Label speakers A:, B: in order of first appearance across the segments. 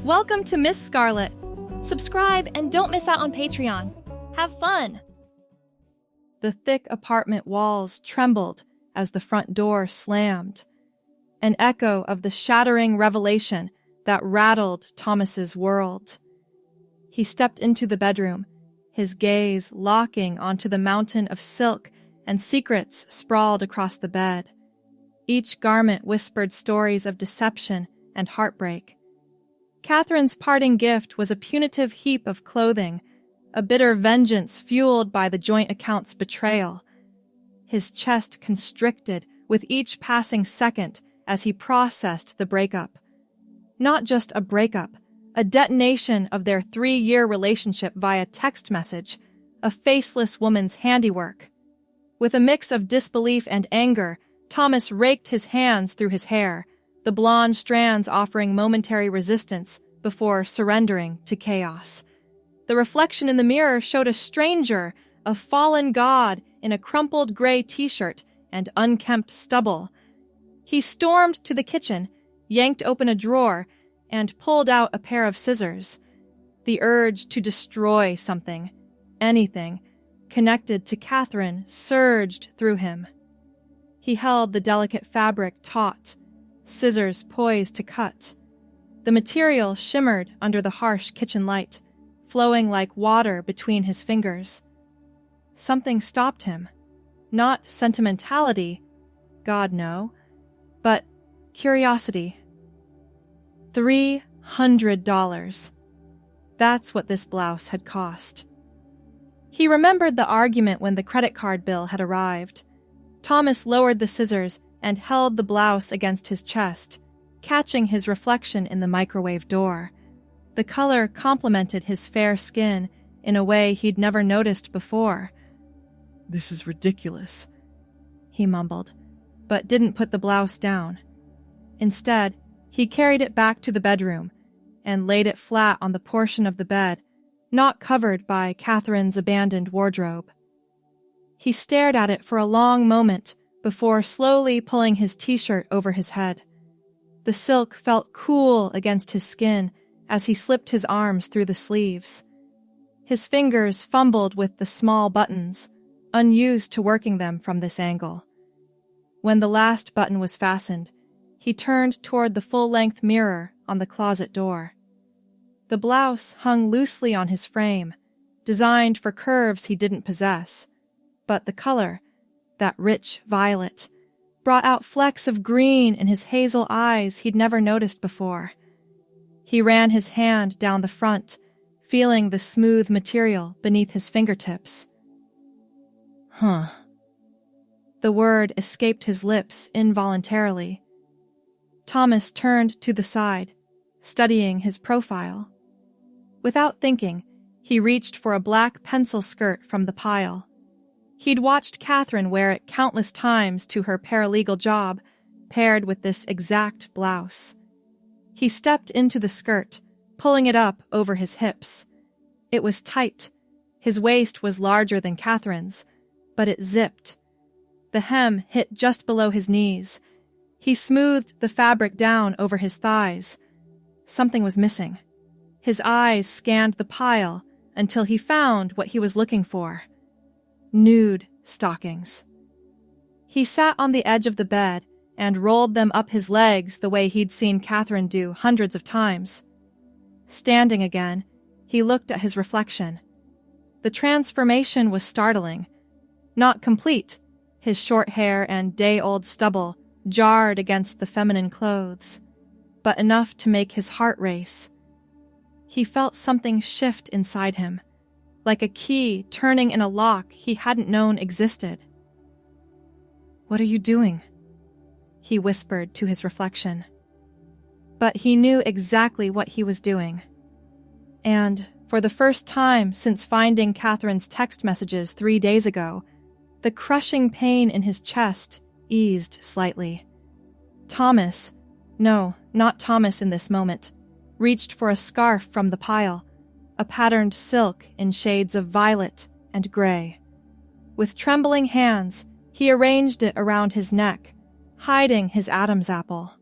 A: Welcome to Miss Scarlett. Subscribe and don't miss out on Patreon. Have fun! The thick apartment walls trembled as the front door slammed, an echo of the shattering revelation that rattled Thomas's world. He stepped into the bedroom, his gaze locking onto the mountain of silk and secrets sprawled across the bed. Each garment whispered stories of deception and heartbreak. Catherine's parting gift was a punitive heap of clothing, a bitter vengeance fueled by the joint account's betrayal. His chest constricted with each passing second as he processed the breakup. Not just a breakup, a detonation of their 3-year relationship via text message, a faceless woman's handiwork. With a mix of disbelief and anger, Thomas raked his hands through his hair, the blonde strands offering momentary resistance before surrendering to chaos. The reflection in the mirror showed a stranger, a fallen god in a crumpled gray t-shirt and unkempt stubble. He stormed to the kitchen, yanked open a drawer, and pulled out a pair of scissors. The urge to destroy something, anything, connected to Catherine surged through him. He held the delicate fabric taut, scissors poised to cut. The material shimmered under the harsh kitchen light, flowing like water between his fingers. Something stopped him. Not sentimentality, God no, but curiosity. $300. That's what this blouse had cost. He remembered the argument when the credit card bill had arrived. Thomas lowered the scissors and held the blouse against his chest, catching his reflection in the microwave door. The color complemented his fair skin in a way he'd never noticed before.
B: "This is ridiculous,"
A: he mumbled, but didn't put the blouse down. Instead, he carried it back to the bedroom and laid it flat on the portion of the bed not covered by Catherine's abandoned wardrobe. He stared at it for a long moment before slowly pulling his t-shirt over his head. The silk felt cool against his skin as he slipped his arms through the sleeves. His fingers fumbled with the small buttons, unused to working them from this angle. When the last button was fastened, he turned toward the full-length mirror on the closet door. The blouse hung loosely on his frame, designed for curves he didn't possess, but the color, that rich violet, brought out flecks of green in his hazel eyes he'd never noticed before. He ran his hand down the front, feeling the smooth material beneath his fingertips. The word escaped his lips involuntarily. Thomas turned to the side, studying his profile. Without thinking, he reached for a black pencil skirt from the pile. He'd watched Catherine wear it countless times to her paralegal job, paired with this exact blouse. He stepped into the skirt, pulling it up over his hips. It was tight. His waist was larger than Catherine's, but it zipped. The hem hit just below his knees. He smoothed the fabric down over his thighs. Something was missing. His eyes scanned the pile until he found what he was looking for. Nude stockings. He sat on the edge of the bed and rolled them up his legs the way he'd seen Catherine do hundreds of times. Standing again, he looked at his reflection. The transformation was startling. Not complete. His short hair and day-old stubble jarred against the feminine clothes, but enough to make his heart race. He felt something shift inside him, like a key turning in a lock he hadn't known existed. "What are you doing?" he whispered to his reflection. But he knew exactly what he was doing. And, for the first time since finding Catherine's text messages 3 days ago, the crushing pain in his chest eased slightly. Thomas, no, not Thomas in this moment, reached for a scarf from the pile, a patterned silk in shades of violet and gray. With trembling hands, he arranged it around his neck, hiding his Adam's apple.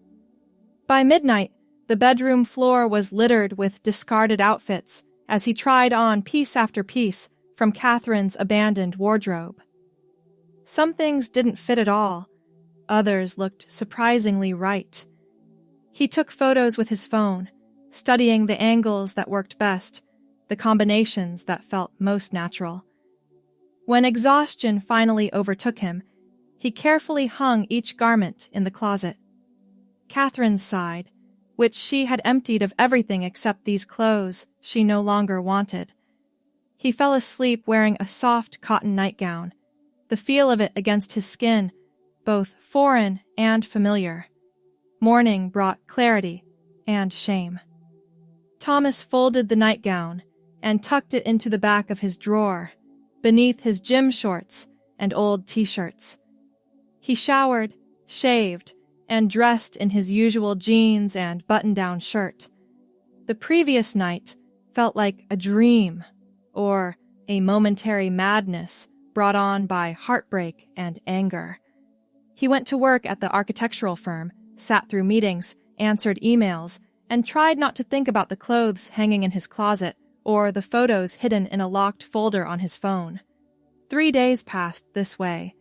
A: By midnight, The bedroom floor was littered with discarded outfits as he tried on piece after piece from Catherine's abandoned wardrobe. Some things didn't fit at all. Others looked surprisingly right. He took photos with his phone, studying the angles that worked best, the combinations that felt most natural. When exhaustion finally overtook him, he carefully hung each garment in the closet. Catherine's side, which she had emptied of everything except these clothes she no longer wanted. He fell asleep wearing a soft cotton nightgown, the feel of it against his skin, both foreign and familiar. Morning brought clarity and shame. Thomas folded the nightgown and tucked it into the back of his drawer, beneath his gym shorts and old t-shirts. He showered, shaved, and dressed in his usual jeans and button-down shirt. The previous night felt like a dream, or a momentary madness brought on by heartbreak and anger. He went to work at the architectural firm, sat through meetings, answered emails, and tried not to think about the clothes hanging in his closet or the photos hidden in a locked folder on his phone. 3 days passed this way.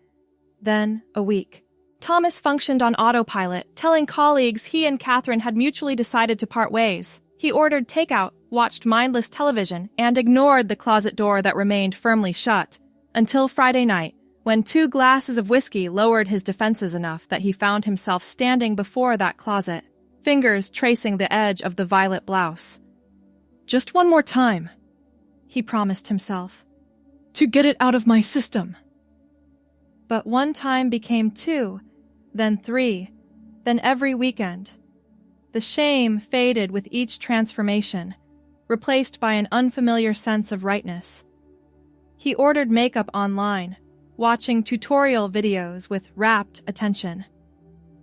A: Then a week. Thomas functioned on autopilot, telling colleagues he and Catherine had mutually decided to part ways. He ordered takeout, watched mindless television, and ignored the closet door that remained firmly shut, until Friday night, when 2 glasses of whiskey lowered his defenses enough that he found himself standing before that closet, fingers tracing the edge of the violet blouse.
B: Just one more time,
A: he promised himself.
B: to get it out of my system.
A: But one time became 2, then 3, then every weekend. The shame faded with each transformation, replaced by an unfamiliar sense of rightness. He ordered makeup online, watching tutorial videos with rapt attention.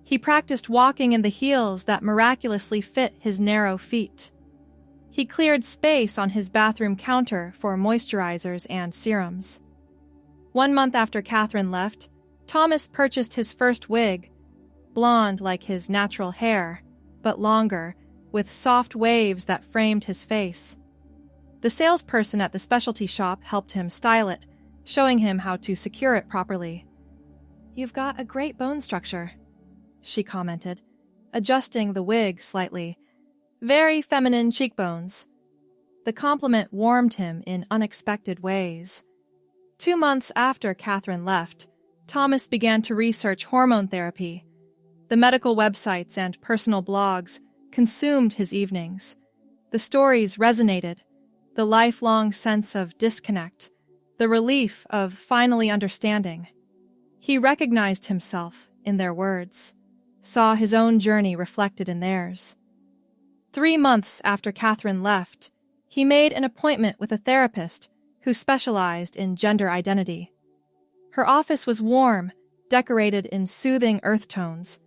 A: He practiced walking in the heels that miraculously fit his narrow feet. He cleared space on his bathroom counter for moisturizers and serums. 1 month after Catherine left, Thomas purchased his first wig, blonde like his natural hair, but longer, with soft waves that framed his face. The salesperson at the specialty shop helped him style it, showing him how to secure it properly. "You've got a great bone structure," she commented, adjusting the wig slightly. "Very feminine cheekbones." The compliment warmed him in unexpected ways. 2 months after Catherine left, Thomas began to research hormone therapy. The medical websites and personal blogs consumed his evenings. The stories resonated, the lifelong sense of disconnect, the relief of finally understanding. He recognized himself in their words, saw his own journey reflected in theirs. 3 months after Catherine left, he made an appointment with a therapist who specialized in gender identity. Her office was warm, decorated in soothing earth tones.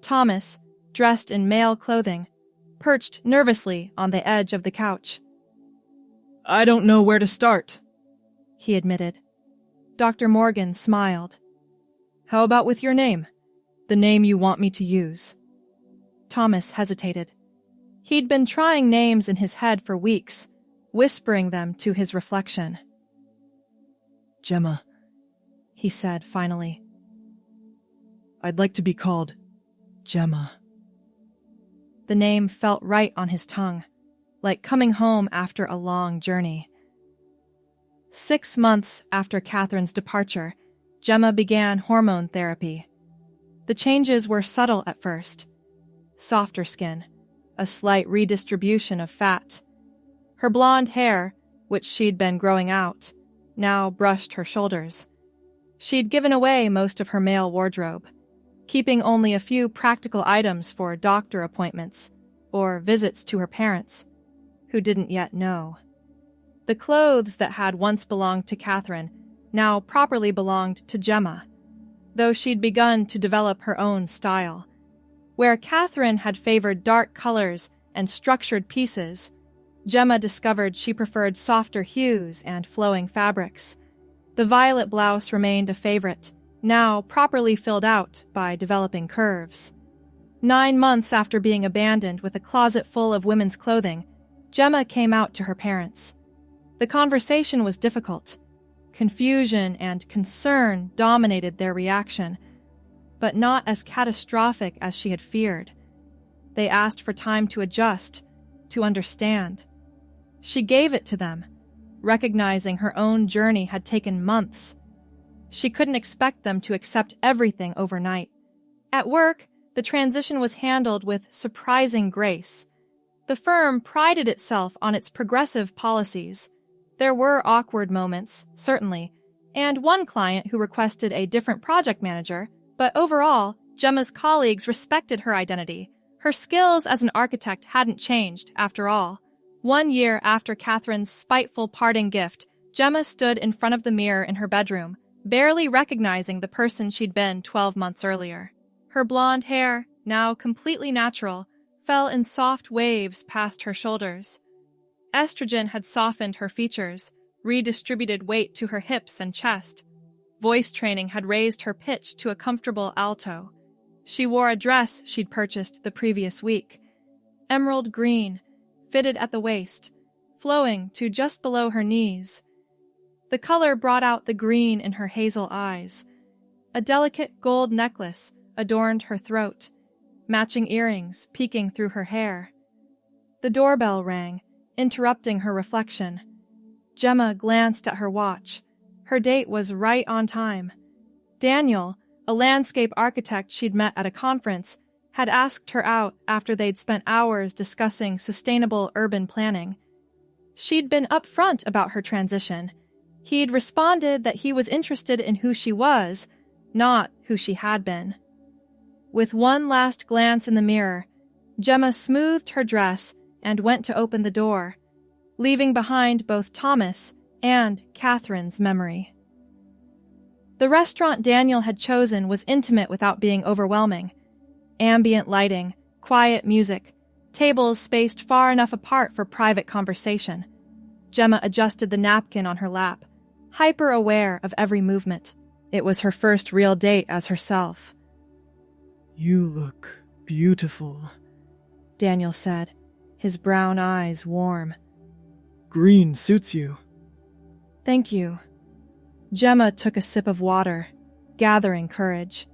A: Thomas, dressed in male clothing, perched nervously on the edge of the couch.
B: "I don't know where to start,"
A: he admitted. Dr. Morgan smiled.
B: "How about with your name? The name you want me to use?"
A: Thomas hesitated. He'd been trying names in his head for weeks, whispering them to his reflection.
B: "Gemma,"
A: he said finally.
B: "I'd like to be called Gemma."
A: The name felt right on his tongue, like coming home after a long journey. 6 months after Catherine's departure, Gemma began hormone therapy. The changes were subtle at first. Softer skin, a slight redistribution of fat. Her blonde hair, which she'd been growing out, now brushed her shoulders. She'd given away most of her male wardrobe, keeping only a few practical items for doctor appointments or visits to her parents, who didn't yet know. The clothes that had once belonged to Catherine now properly belonged to Gemma, though she'd begun to develop her own style. Where Catherine had favored dark colors and structured pieces, Gemma discovered she preferred softer hues and flowing fabrics. The violet blouse remained a favorite, now properly filled out by developing curves. 9 months after being abandoned with a closet full of women's clothing, Gemma came out to her parents. The conversation was difficult. Confusion and concern dominated their reaction, but not as catastrophic as she had feared. They asked for time to adjust, to understand. She gave it to them, recognizing her own journey had taken months. She couldn't expect them to accept everything overnight. At work, the transition was handled with surprising grace. The firm prided itself on its progressive policies. There were awkward moments, certainly, and one client who requested a different project manager, but overall, Gemma's colleagues respected her identity. Her skills as an architect hadn't changed, after all. 1 year after Catherine's spiteful parting gift, Gemma stood in front of the mirror in her bedroom, barely recognizing the person she'd been 12 months earlier. Her blonde hair, now completely natural, fell in soft waves past her shoulders. Estrogen had softened her features, redistributed weight to her hips and chest. Voice training had raised her pitch to a comfortable alto. She wore a dress she'd purchased the previous week. Emerald green, fitted at the waist, flowing to just below her knees. The color brought out the green in her hazel eyes. A delicate gold necklace adorned her throat, matching earrings peeking through her hair. The doorbell rang, interrupting her reflection. Gemma glanced at her watch. Her date was right on time. Daniel, a landscape architect she'd met at a conference, had asked her out after they'd spent hours discussing sustainable urban planning. She'd been upfront about her transition. He'd responded that he was interested in who she was, not who she had been. With one last glance in the mirror, Gemma smoothed her dress and went to open the door, leaving behind both Thomas and Catherine's memory. The restaurant Daniel had chosen was intimate without being overwhelming. Ambient lighting, quiet music, tables spaced far enough apart for private conversation. Gemma adjusted the napkin on her lap, hyper-aware of every movement. It was her first real date as herself.
B: "You look beautiful,"
A: Daniel said, his brown eyes warm.
B: "Green suits you."
A: "Thank you." Gemma took a sip of water, gathering courage.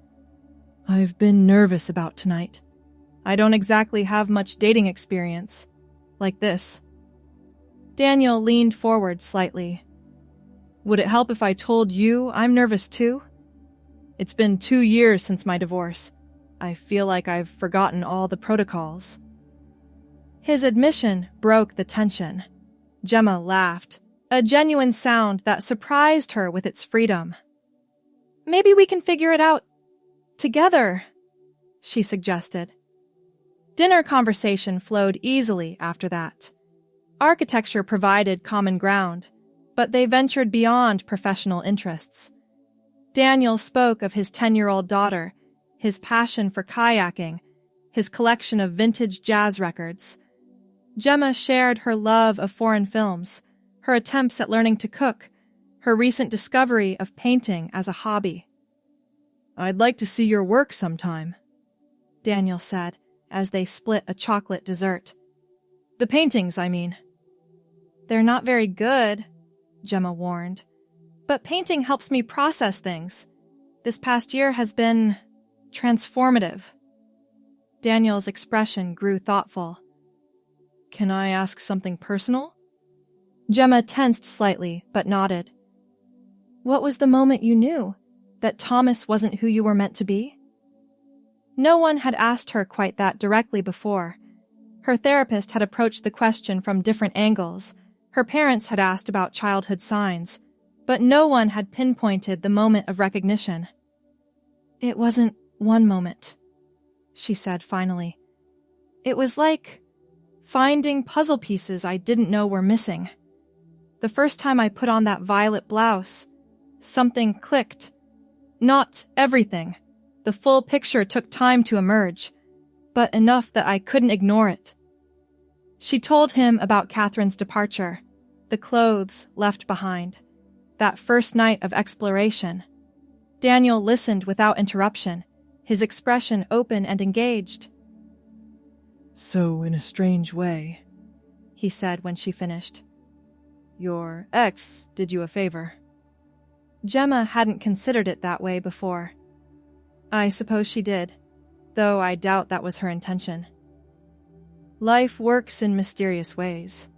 A: "I've been nervous about tonight. I don't exactly have much dating experience. Like this." Daniel leaned forward slightly. "Would it help if I told you I'm nervous too? It's been 2 years since my divorce. I feel like I've forgotten all the protocols." His admission broke the tension. Gemma laughed, a genuine sound that surprised her with its freedom. "Maybe we can figure it out together," she suggested. Dinner conversation flowed easily after that. Architecture provided common ground, but they ventured beyond professional interests. Daniel spoke of his 10-year-old daughter, his passion for kayaking, his collection of vintage jazz records. Gemma shared her love of foreign films, her attempts at learning to cook, her recent discovery of painting as a hobby. "I'd like to see your work sometime," Daniel said as they split a chocolate dessert. "The paintings, I mean." "They're not very good," Gemma warned. "But painting helps me process things. This past year has been transformative." Daniel's expression grew thoughtful. "Can I ask something personal?" Gemma tensed slightly, but nodded. "What was the moment you knew that Thomas wasn't who you were meant to be?" No one had asked her quite that directly before. Her therapist had approached the question from different angles. Her parents had asked about childhood signs, but no one had pinpointed the moment of recognition. "It wasn't one moment," she said finally. "It was like finding puzzle pieces I didn't know were missing. The first time I put on that violet blouse, something clicked. Not everything. The full picture took time to emerge, but enough that I couldn't ignore it." She told him about Catherine's departure, the clothes left behind, that first night of exploration. Daniel listened without interruption, his expression open and engaged.
B: So, in a strange way, he said when she finished, your ex did you a favor.
A: Gemma hadn't considered it that way before. I suppose she did, though I doubt that was her intention.
B: Life works in mysterious ways.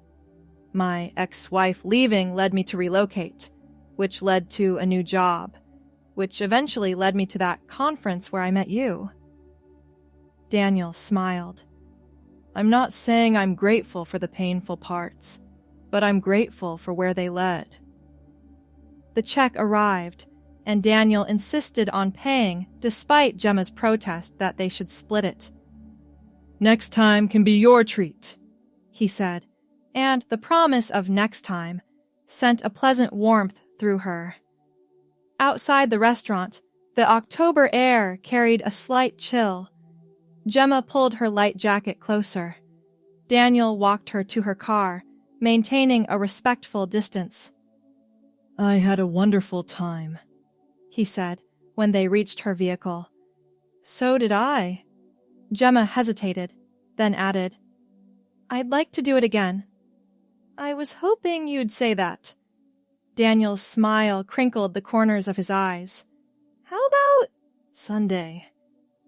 B: My ex-wife leaving led me to relocate, which led to a new job, which eventually led me to that conference where I met you.
A: Daniel smiled.
B: I'm not saying I'm grateful for the painful parts, but I'm grateful for where they led.
A: The check arrived, and Daniel insisted on paying despite Gemma's protest that they should split it.
B: Next time can be your treat,
A: he said, and the promise of next time sent a pleasant warmth through her. Outside the restaurant, the October air carried a slight chill. Gemma pulled her light jacket closer. Daniel walked her to her car, maintaining a respectful distance.
B: I had a wonderful time,
A: he said when they reached her vehicle. So did I. Gemma hesitated, then added, I'd like to do it again. I was hoping you'd say that. Daniel's smile crinkled the corners of his eyes. How about
B: Sunday?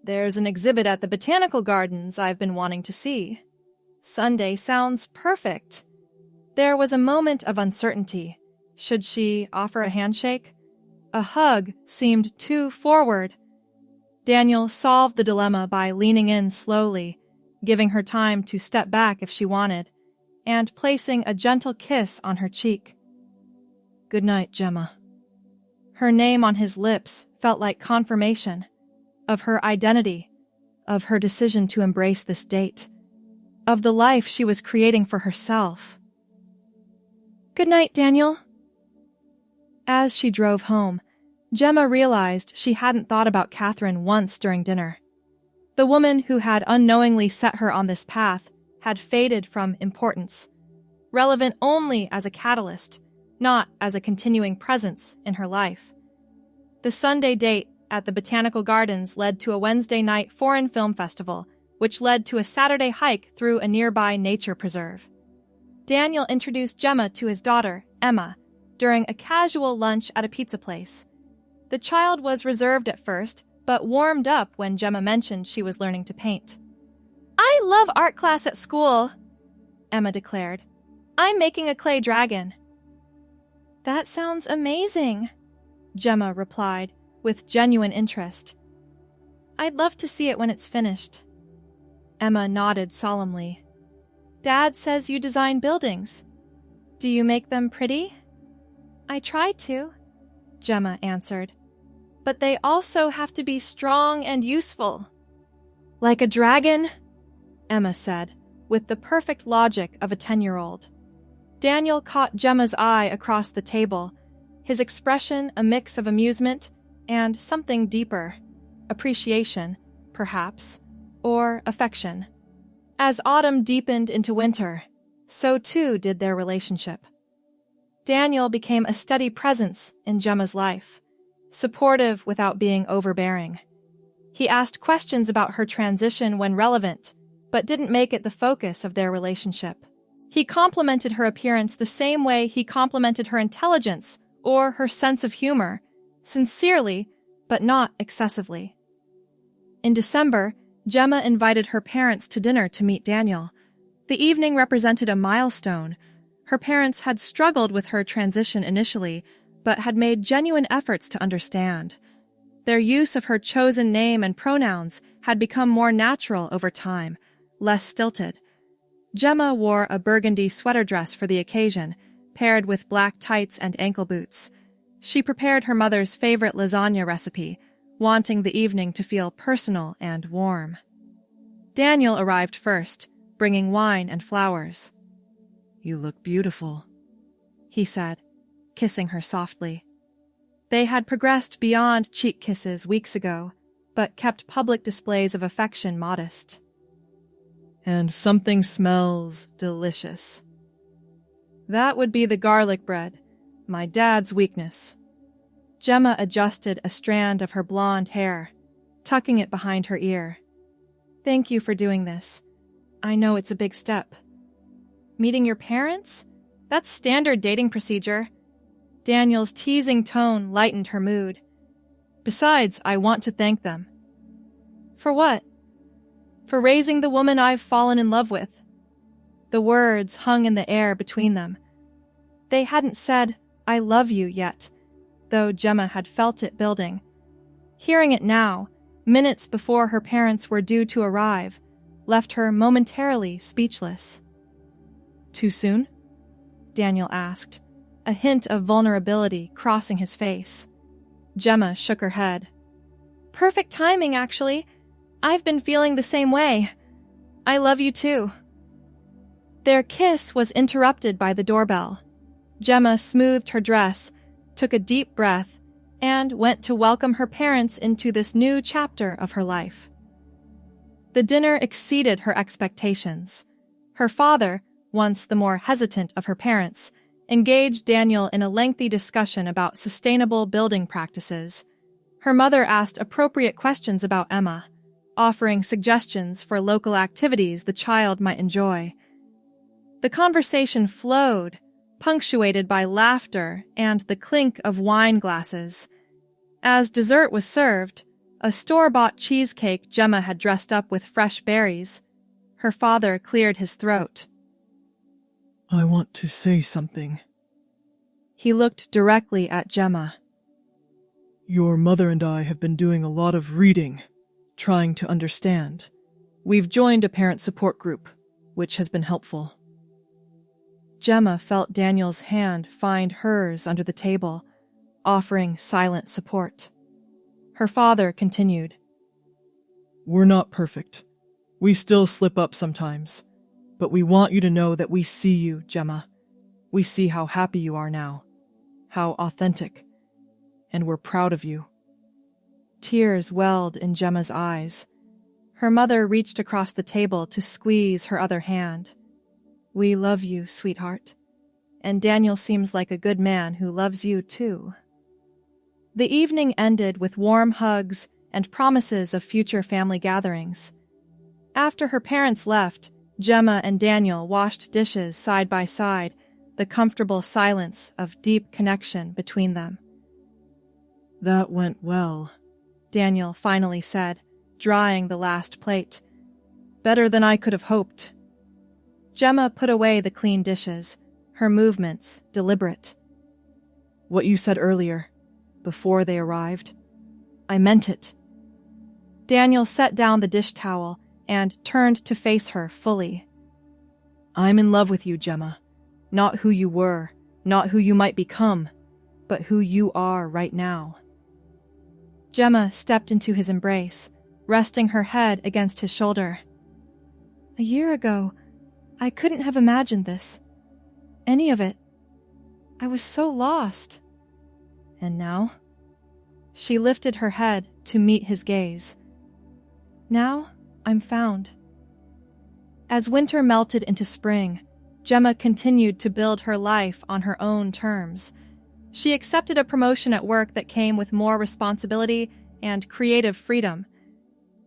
A: There's an exhibit at the Botanical Gardens I've been wanting to see. Sunday sounds perfect. There was a moment of uncertainty. Should she offer a handshake? A hug seemed too forward. Daniel solved the dilemma by leaning in slowly, giving her time to step back if she wanted, and placing a gentle kiss on her cheek.
B: Good night, Gemma.
A: Her name on his lips felt like confirmation of her identity, of her decision to embrace this date, of the life she was creating for herself. Good night, Daniel. As she drove home, Gemma realized she hadn't thought about Catherine once during dinner. The woman who had unknowingly set her on this path had faded from importance, relevant only as a catalyst, not as a continuing presence in her life. The Sunday date at the Botanical Gardens led to a Wednesday night foreign film festival, which led to a Saturday hike through a nearby nature preserve. Daniel introduced Gemma to his daughter, Emma, during a casual lunch at a pizza place. The child was reserved at first, but warmed up when Gemma mentioned she was learning to paint. I love art class at school, Emma declared. I'm making a clay dragon. That sounds amazing, Gemma replied with genuine interest. I'd love to see it when it's finished. Emma nodded solemnly. Dad says you design buildings. Do you make them pretty? I try to, Gemma answered. But they also have to be strong and useful. Like a dragon? Emma said, with the perfect logic of a 10-year-old. Daniel caught Gemma's eye across the table, his expression a mix of amusement and something deeper, appreciation, perhaps, or affection. As autumn deepened into winter, so too did their relationship. Daniel became a steady presence in Gemma's life, supportive without being overbearing. He asked questions about her transition when relevant, but didn't make it the focus of their relationship. He complimented her appearance the same way he complimented her intelligence or her sense of humor, sincerely, but not excessively. In December, Gemma invited her parents to dinner to meet Daniel. The evening represented a milestone. Her parents had struggled with her transition initially, but had made genuine efforts to understand. Their use of her chosen name and pronouns had become more natural over time, less stilted. Gemma wore a burgundy sweater dress for the occasion, paired with black tights and ankle boots. She prepared her mother's favorite lasagna recipe, wanting the evening to feel personal and warm. Daniel arrived first, bringing wine and flowers.
B: You look beautiful,
A: he said, kissing her softly. They had progressed beyond cheek kisses weeks ago, but kept public displays of affection modest.
B: And something smells delicious.
A: That would be the garlic bread, my dad's weakness. Gemma adjusted a strand of her blonde hair, tucking it behind her ear. Thank you for doing this. I know it's a big step. Meeting your parents? That's standard dating procedure. Daniel's teasing tone lightened her mood. Besides, I want to thank them. For what? For raising the woman I've fallen in love with. The words hung in the air between them. They hadn't said, I love you yet, though Gemma had felt it building. Hearing it now, minutes before her parents were due to arrive, left her momentarily speechless. Too soon? Daniel asked, a hint of vulnerability crossing his face. Gemma shook her head. Perfect timing, actually. I've been feeling the same way. I love you too. Their kiss was interrupted by the doorbell. Gemma smoothed her dress, took a deep breath, and went to welcome her parents into this new chapter of her life. The dinner exceeded her expectations. Her father, once the more hesitant of her parents, engaged Daniel in a lengthy discussion about sustainable building practices. Her mother asked appropriate questions about Emma, offering suggestions for local activities the child might enjoy. The conversation flowed, punctuated by laughter and the clink of wine glasses. As dessert was served, a store-bought cheesecake Gemma had dressed up with fresh berries. Her father cleared his throat.
C: I want to say something.
A: He looked directly at Gemma.
C: Your mother and I have been doing a lot of reading, trying to understand. We've joined a parent support group, which has been helpful.
A: Gemma felt Daniel's hand find hers under the table, offering silent support. Her father continued.
C: We're not perfect. We still slip up sometimes. But we want you to know that we see you, Gemma. We see how happy you are now. How authentic. And we're proud of you.
A: Tears welled in Gemma's eyes. Her mother reached across the table to squeeze her other hand. We love you, sweetheart. And Daniel seems like a good man who loves you too. The evening ended with warm hugs and promises of future family gatherings. After her parents left, Gemma and Daniel washed dishes side by side, the comfortable silence of deep connection between them.
C: That went well,
A: Daniel finally said, drying the last plate. Better than I could have hoped. Gemma put away the clean dishes, her movements deliberate.
C: What you said earlier, before they arrived,
A: I meant it. Daniel set down the dish towel and turned to face her fully.
C: I'm in love with you, Gemma. Not who you were, not who you might become, but who you are right now.
A: Gemma stepped into his embrace, resting her head against his shoulder. A year ago, I couldn't have imagined this. Any of it. I was so lost. And now? She lifted her head to meet his gaze. Now, I'm found. As winter melted into spring, Gemma continued to build her life on her own terms. She accepted a promotion at work that came with more responsibility and creative freedom.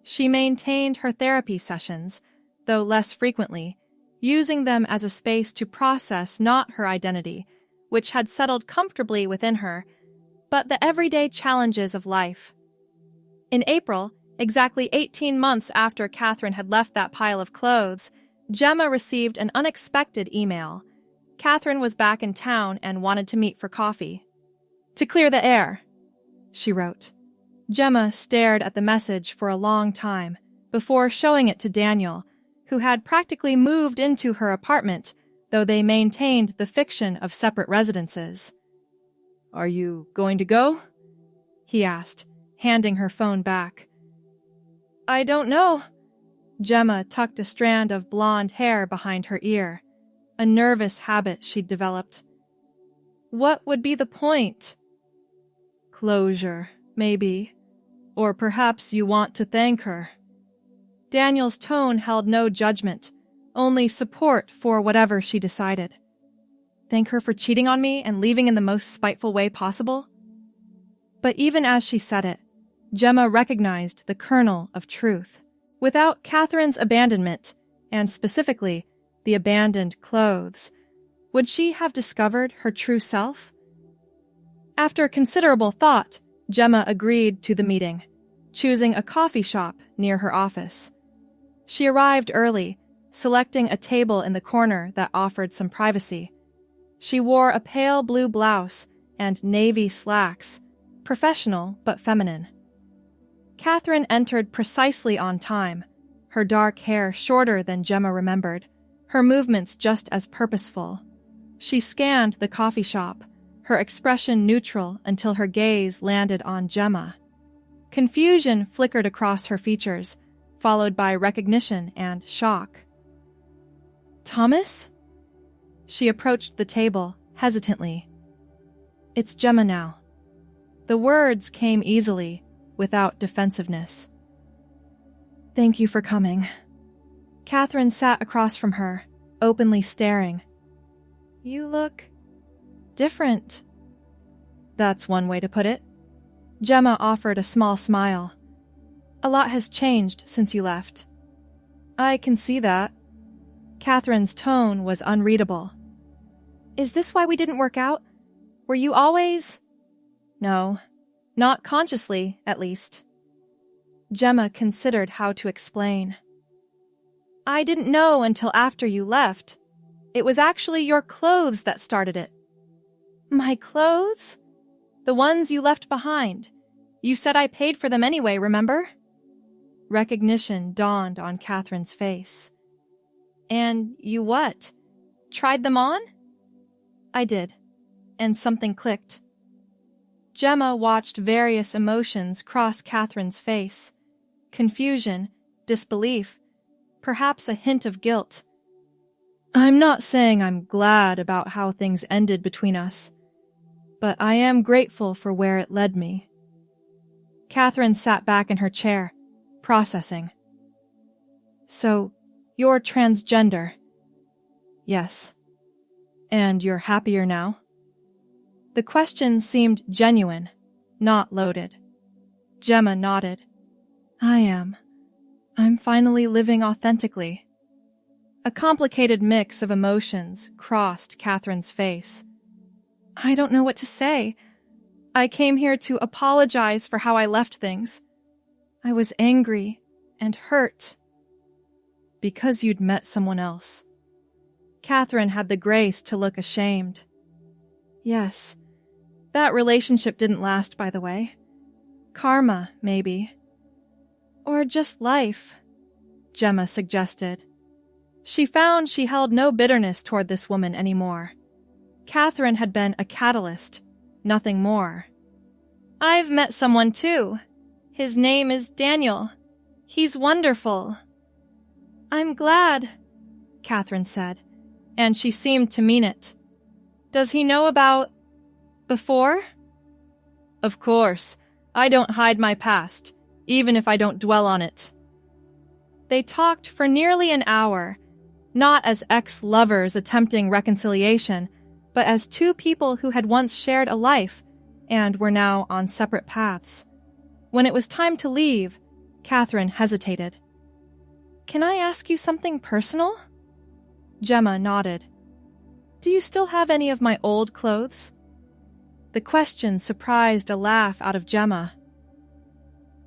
A: She maintained her therapy sessions, though less frequently, using them as a space to process not her identity, which had settled comfortably within her, but the everyday challenges of life. In April, exactly 18 months after Catherine had left that pile of clothes, Gemma received an unexpected email. Catherine was back in town and wanted to meet for coffee. To clear the air, she wrote. Gemma stared at the message for a long time before showing it to Daniel, who had practically moved into her apartment, though they maintained the fiction of separate residences. Are you going to go? He asked, handing her phone back. I don't know. Gemma tucked a strand of blonde hair behind her ear, a nervous habit she'd developed. What would be the point? Closure, maybe. Or perhaps you want to thank her. Daniel's tone held no judgment, only support for whatever she decided. Thank her for cheating on me and leaving in the most spiteful way possible? But even as she said it, Gemma recognized the kernel of truth. Without Catherine's abandonment, and specifically the abandoned clothes, would she have discovered her true self? After considerable thought, Gemma agreed to the meeting, choosing a coffee shop near her office. She arrived early, selecting a table in the corner that offered some privacy. She wore a pale blue blouse and navy slacks, professional but feminine. Catherine entered precisely on time, her dark hair shorter than Gemma remembered, her movements just as purposeful. She scanned the coffee shop, her expression neutral until her gaze landed on Gemma. Confusion flickered across her features, followed by recognition and shock. "Thomas?" She approached the table, hesitantly. "It's Gemma now." The words came easily, without defensiveness. "Thank you for coming." Catherine sat across from her, openly staring. "You look different." "That's one way to put it." Gemma offered a small smile. "A lot has changed since you left." "I can see that." Catherine's tone was unreadable. "Is this why we didn't work out? Were you always—" "No, not consciously, at least." Gemma considered how to explain. "I didn't know until after you left. It was actually your clothes that started it." "My clothes?" "The ones you left behind. You said I paid for them anyway, remember?" Recognition dawned on Catherine's face. "And you what? Tried them on?" "I did, and something clicked." Gemma watched various emotions cross Catherine's face. Confusion, disbelief, perhaps a hint of guilt. "I'm not saying I'm glad about how things ended between us, but I am grateful for where it led me." Catherine sat back in her chair, processing. "So, you're transgender?" "Yes." "And you're happier now?" The question seemed genuine, not loaded. Gemma nodded. "I am. I'm finally living authentically." A complicated mix of emotions crossed Catherine's face. "I don't know what to say. I came here to apologize for how I left things. I was angry and hurt." "Because you'd met someone else." Catherine had the grace to look ashamed. "Yes. That relationship didn't last, by the way. Karma, maybe. Or just life," Gemma suggested. She found she held no bitterness toward this woman anymore. Catherine had been a catalyst, nothing more. "I've met someone too. His name is Daniel. He's wonderful." "I'm glad," Catherine said, and she seemed to mean it. "Does he know about before?" "Of course. I don't hide my past, even if I don't dwell on it." They talked for nearly an hour, not as ex-lovers attempting reconciliation, but as two people who had once shared a life and were now on separate paths. When it was time to leave, Catherine hesitated. "Can I ask you something personal?" Gemma nodded. "Do you still have any of my old clothes?" The question surprised a laugh out of Gemma.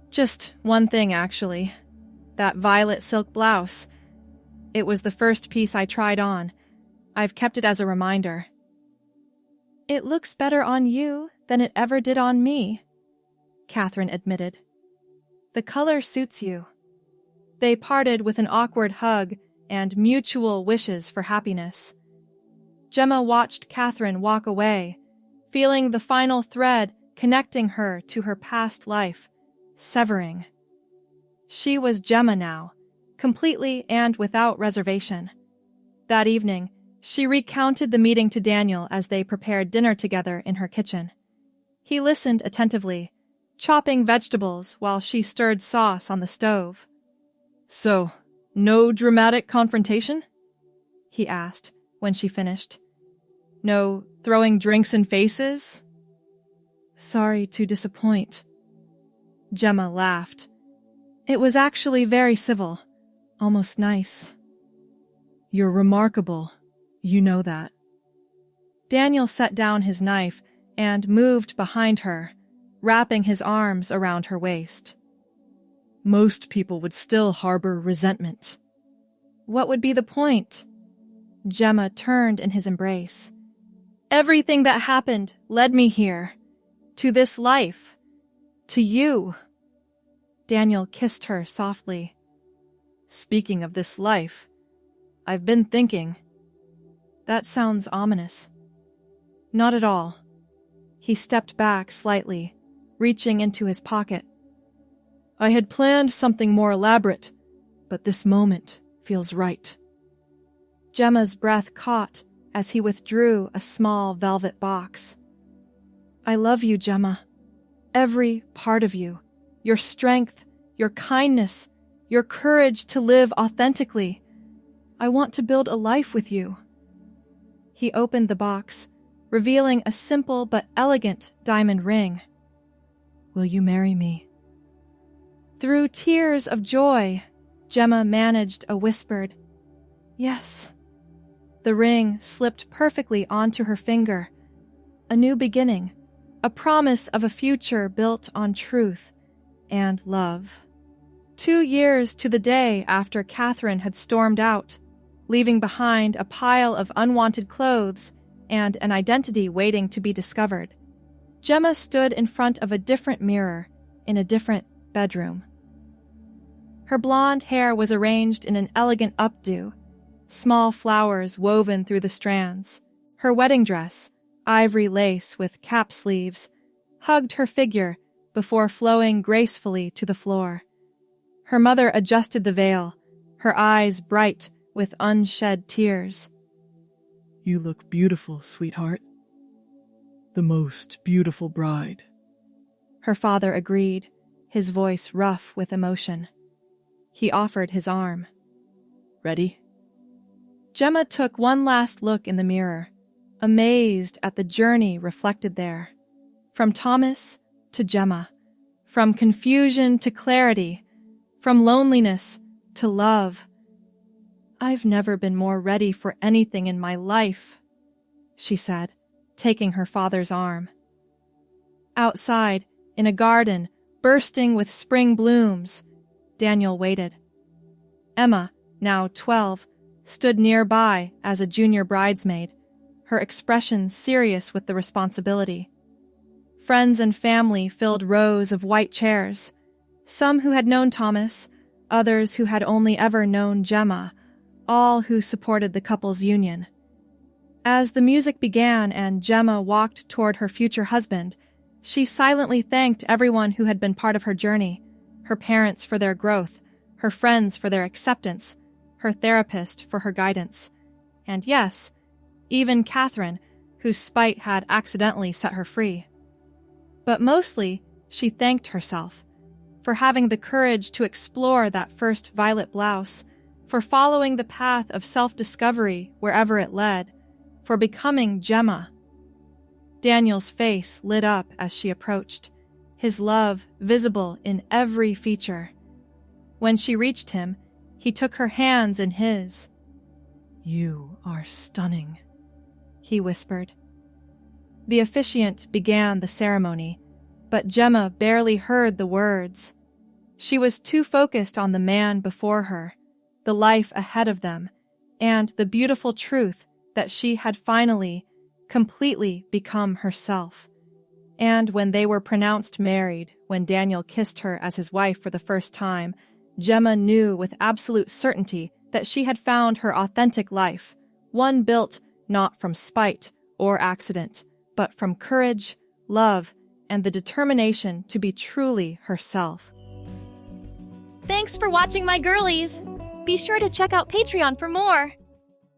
A: "Just one thing, actually. That violet silk blouse. It was the first piece I tried on. I've kept it as a reminder." "It looks better on you than it ever did on me," Catherine admitted. "The color suits you." They parted with an awkward hug and mutual wishes for happiness. Gemma watched Catherine walk away, feeling the final thread connecting her to her past life, severing. She was Gemma now, completely and without reservation. That evening, she recounted the meeting to Daniel as they prepared dinner together in her kitchen. He listened attentively, chopping vegetables while she stirred sauce on the stove. "So, no dramatic confrontation?" he asked when she finished. "No throwing drinks in faces?" "Sorry to disappoint." Gemma laughed. "It was actually very civil, almost nice."
C: You're remarkable. You know that.
A: Daniel set down his knife and moved behind her, wrapping his arms around her waist.
C: Most people would still harbor resentment.
A: What would be the point? Gemma turned in his embrace. Everything that happened led me here, to this life, to you. Daniel kissed her softly.
C: Speaking of this life, I've been thinking.
A: That sounds ominous. Not at all. He stepped back slightly, reaching into his pocket.
C: I had planned something more elaborate, but this moment feels right.
A: Gemma's breath caught as he withdrew a small velvet box. I love you, Gemma. Every part of you. Your strength, your kindness, your courage to live authentically. I want to build a life with you. He opened the box, revealing a simple but elegant diamond ring.
C: Will you marry me?
A: Through tears of joy, Gemma managed a whispered, yes. The ring slipped perfectly onto her finger. A new beginning, a promise of a future built on truth and love. 2 years to the day after Catherine had stormed out, leaving behind a pile of unwanted clothes and an identity waiting to be discovered, Gemma stood in front of a different mirror in a different bedroom. Her blonde hair was arranged in an elegant updo, small flowers woven through the strands. Her wedding dress, ivory lace with cap sleeves, hugged her figure before flowing gracefully to the floor. Her mother adjusted the veil, her eyes bright with unshed tears.
C: You look beautiful, sweetheart. The most beautiful bride.
A: Her father agreed, his voice rough with emotion. He offered his arm.
C: Ready?
A: Gemma took one last look in the mirror, amazed at the journey reflected there. From Thomas to Gemma, from confusion to clarity, from loneliness to love. I've never been more ready for anything in my life, she said, taking her father's arm. Outside, in a garden bursting with spring blooms, Daniel waited. Emma, now 12, stood nearby as a junior bridesmaid, her expression serious with the responsibility. Friends and family filled rows of white chairs, some who had known Thomas, others who had only ever known Gemma, all who supported the couple's union. As the music began and Gemma walked toward her future husband, she silently thanked everyone who had been part of her journey, her parents for their growth, her friends for their acceptance, her therapist for her guidance, and yes, even Catherine, whose spite had accidentally set her free. But mostly, she thanked herself for having the courage to explore that first violet blouse, for following the path of self-discovery wherever it led, for becoming Gemma. Daniel's face lit up as she approached, his love visible in every feature. When she reached him, he took her hands in his.
C: You are stunning,
A: he whispered. The officiant began the ceremony, but Gemma barely heard the words. She was too focused on the man before her, the life ahead of them, and the beautiful truth that she had finally, completely become herself. And when they were pronounced married, when Daniel kissed her as his wife for the first time, Gemma knew with absolute certainty that she had found her authentic life, one built not from spite or accident, but from courage, love, and the determination to be truly herself.
D: Thanks for watching, my girlies! Be sure to check out Patreon for more!